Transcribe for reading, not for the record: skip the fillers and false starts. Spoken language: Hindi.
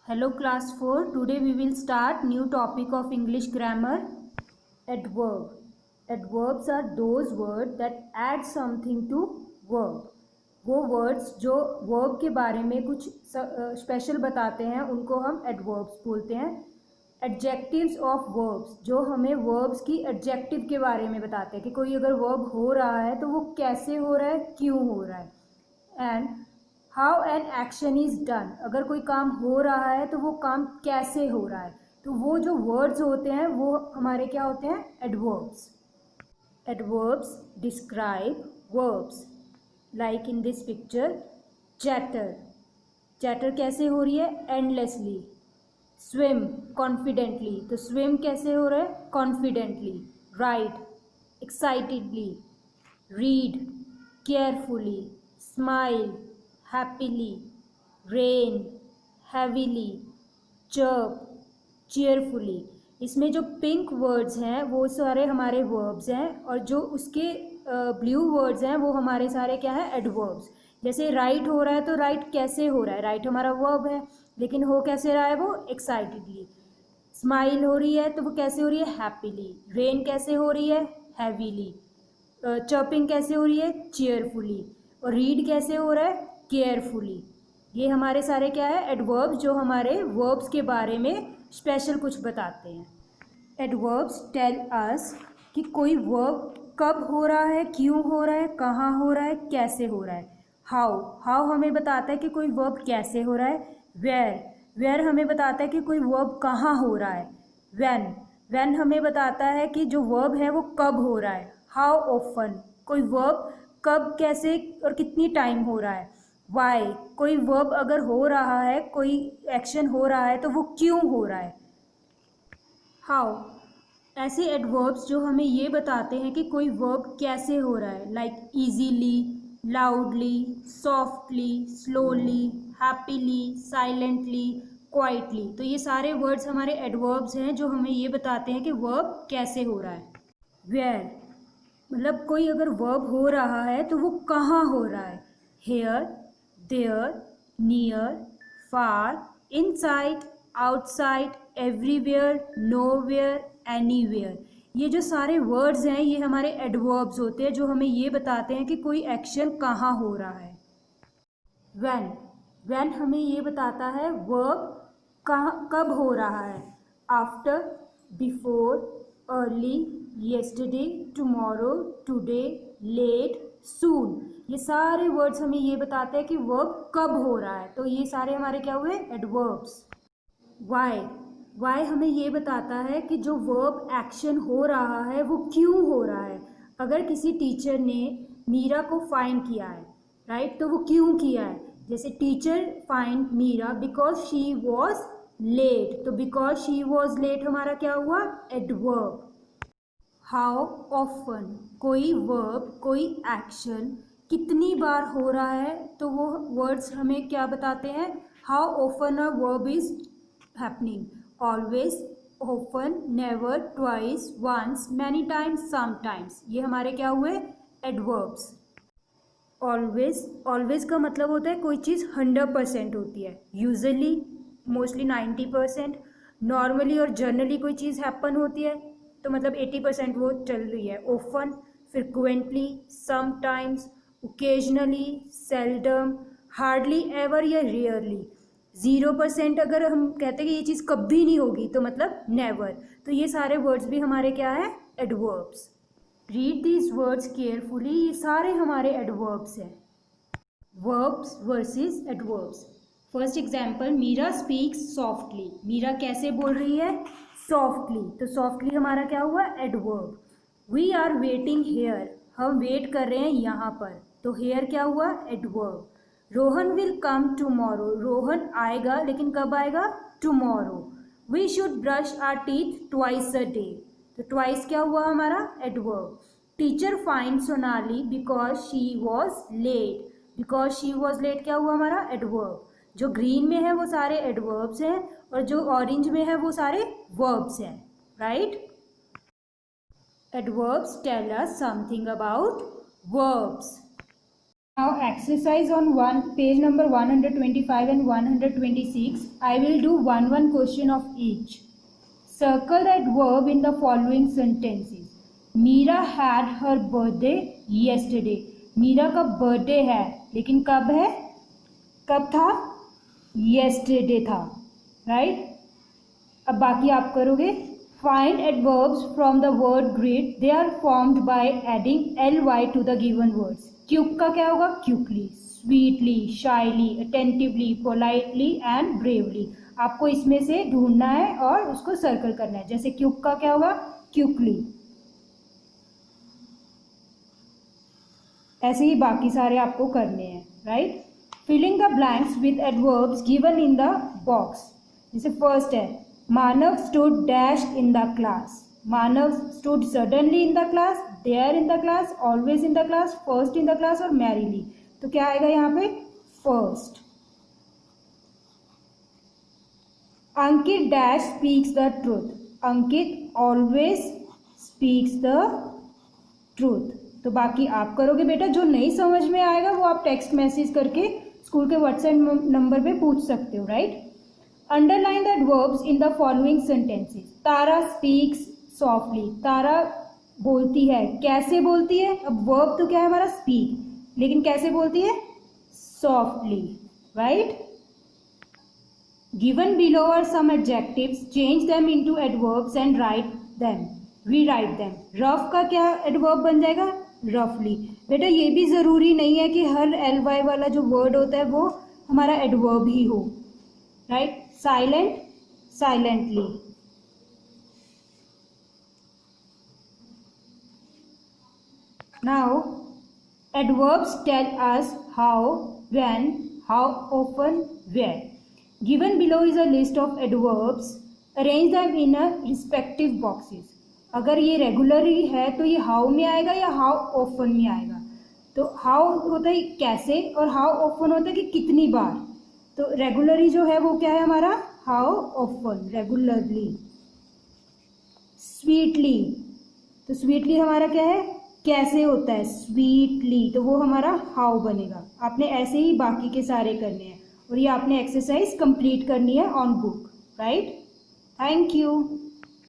Hello class 4. Today we will start new topic of English grammar. Adverb. Adverbs are those words that add something to verb. वो words जो verb के बारे में कुछ स्पेशल बताते हैं उनको हम adverbs बोलते हैं. Adjectives of verbs जो हमें verbs की adjective के बारे में बताते हैं कि कोई अगर verb हो रहा है तो वो कैसे हो रहा है, क्यों हो रहा है. And how an action is done, अगर कोई काम हो रहा है तो वो काम कैसे हो रहा है. तो वो जो वर्ड्स होते हैं वो हमारे क्या होते हैं, adverbs. Adverbs describe verbs. Like in this picture, chatter. Chatter कैसे हो रही है, एंडलेसली. स्विम कॉन्फिडेंटली, तो स्विम कैसे हो रहा है, confidently. Right excitedly. Read carefully. Smile happily. rain heavily. chirp cheerfully. इसमें जो पिंक वर्ड्स हैं वो सारे हमारे वर्ब्स हैं और जो उसके ब्लू वर्ड्स हैं वो हमारे सारे क्या है, एडवर्ब्स. जैसे राइट हो रहा है तो राइट कैसे हो रहा है, राइट हमारा वर्ब है लेकिन हो कैसे रहा है, वो एक्साइटेडली. स्माइल हो रही है तो वो कैसे हो रही है, हैप्पीली. रेन कैसे हो रही है, हैवीली. चर्पिंग कैसे हो रही है, चीयरफुली. और रीड कैसे हो रहा है, केयरफुली. ये हमारे सारे क्या है, एडवर्ब्स जो हमारे वर्ब्स के बारे में स्पेशल कुछ बताते हैं. एडवर्ब्स टेल अस कि कोई वर्ब कब हो रहा है, क्यों हो रहा है, कहाँ हो रहा है, कैसे हो रहा है. हाउ, हाउ हमें बताता है कि कोई वर्ब कैसे हो रहा है. वेयर, वेयर हमें बताता है कि कोई वर्ब कहाँ हो रहा है. व्हेन, व्हेन हमें बताता है कि जो वर्ब है वो कब हो रहा है. हाउ ऑफन, कोई वर्ब कब, कैसे और कितनी टाइम हो रहा है. वाई, कोई वर्ब अगर हो रहा है, कोई एक्शन हो रहा है तो वो क्यों हो रहा है. हाउ, ऐसे एडवर्ब्स जो हमें ये बताते हैं कि कोई वर्ब कैसे हो रहा है. Like easily, loudly, softly, slowly, happily, silently, quietly. तो ये सारे वर्ड्स हमारे एडवर्ब्स हैं जो हमें ये बताते हैं कि वर्ब कैसे हो रहा है. वेयर, मतलब कोई अगर वर्ब हो रहा है तो वो कहाँ हो रहा है. Here, there, near, far, inside, outside, everywhere, nowhere, anywhere. ये जो सारे वर्ड्स हैं ये हमारे एडवर्ब्स होते हैं जो हमें ये बताते हैं कि कोई एक्शन कहाँ हो रहा है. व्हेन, व्हेन हमें ये बताता है वर्ब कहाँ कब हो रहा है. After, before, early, yesterday, tomorrow, today, late, soon. ये सारे वर्ड्स हमें ये बताते हैं कि वर्ब कब हो रहा है. तो ये सारे हमारे क्या हुए, एडवर्ब्स. वाई, वाई हमें ये बताता है कि जो वर्ब एक्शन हो रहा है वो क्यों हो रहा है. अगर किसी टीचर ने मीरा को फाइन किया है, राइट, तो वो क्यों किया है. जैसे teacher fine Meera because she was late, तो बिकॉज शी वॉज लेट हमारा क्या हुआ, एडवर्ब. हाउ ऑफन, कोई वर्ब, कोई एक्शन कितनी बार हो रहा है तो वो वर्ड्स हमें क्या बताते हैं. How often a verb is happening. Always, often, never, twice, once, many times, sometimes. ये हमारे क्या हुए, एडवर्ब्स. ऑलवेज, ऑलवेज का मतलब होता है कोई चीज़ 100% होती है. Usually, mostly 90%. नॉर्मली और जनरली कोई चीज़ हैपन होती है तो मतलब 80% वो चल रही है. Often, frequently, sometimes, occasionally, seldom, hardly ever या रेयरली. 0% अगर हम कहते हैं कि ये चीज़ कभी नहीं होगी तो मतलब नेवर. तो ये सारे वर्ड्स भी हमारे क्या है, adverbs. Read these words carefully. ये सारे हमारे एडवर्ब्स हैं. Verbs versus adverbs. First example, Meera speaks softly. Meera कैसे बोल रही है, सॉफ्टली. तो सॉफ्टली हमारा क्या हुआ, adverb. We are waiting here, हम वेट कर रहे हैं यहाँ पर, तो हेयर क्या हुआ, adverb. Rohan will come tomorrow, Rohan आएगा लेकिन कब आएगा, tomorrow. We should brush our teeth twice a day, तो ट्वाइस क्या हुआ हमारा, adverb. Teacher find Sonali because she was late, because she was late क्या हुआ हमारा, एडवर्ब. जो ग्रीन में है वो सारे एडवर्ब्स हैं और जो ऑरेंज में है वो सारे वर्ब्स हैं, right. Adverbs tell us something about verbs. Now exercise on page number 125 and 126. I will do one question of each. Circle that verb in the following sentences. Meera had her birthday yesterday. Meera का बर्थडे है, लेकिन कब है, कब था, yesterday था, right? अब बाकी आप करोगे. Find adverbs from the word greet. They are formed by adding ly to the given words. Quick का क्या होगा, quickly, sweetly, shyly, attentively, politely and bravely. आपको इसमें से ढूंढना है और उसको सर्कल करना है. जैसे क्यूक का क्या होगा, क्यूकली. ऐसे ही बाकी सारे आपको करने हैं, right. Filling the blanks with adverbs given in the box. जैसे फर्स्ट है, Manav stood dash in the class. Manav stood suddenly in the class, there in the class, always in the class, first in the class और मैरीली. तो क्या आएगा यहाँ पे, first. Ankit dash speaks the truth. Ankit always speaks the truth. तो बाकी आप करोगे बेटा. जो नहीं समझ में आएगा वो आप टेक्स्ट मैसेज करके स्कूल के व्हाट्सएप नंबर पे पूछ सकते हो, right. Underline the adverbs in the following sentences. Tara speaks softly. Tara बोलती है, कैसे बोलती है. अब वर्ब तो क्या है हमारा, स्पीक, लेकिन कैसे बोलती है, softly, right. Given below are some adjectives, change them into adverbs and write them, rewrite them. Rough का क्या एडवर्ब बन जाएगा, रफली. बेटा ये भी जरूरी नहीं है कि हर ly वाला जो वर्ड होता है वो हमारा एडवर्ब ही हो, right. Silent, silently. Now, adverbs tell us how, when, how often, where. Given below is a list of adverbs. Arrange them in a respective boxes. अगर ये रेगुलरली है तो ये हाउ में आएगा या हाउ ऑफन में आएगा. तो हाउ होता है कैसे और हाउ ऑफन होता है कि कितनी बार. तो रेगुलरली जो है वो क्या है हमारा, हाउ ऑफन, रेगुलरली. स्वीटली, तो स्वीटली हमारा क्या है, कैसे होता है, स्वीटली. तो वो हमारा हाउ बनेगा. आपने ऐसे ही बाकी के सारे करने हैं और ये आपने एक्सरसाइज कंप्लीट करनी है on book, right. Thank you.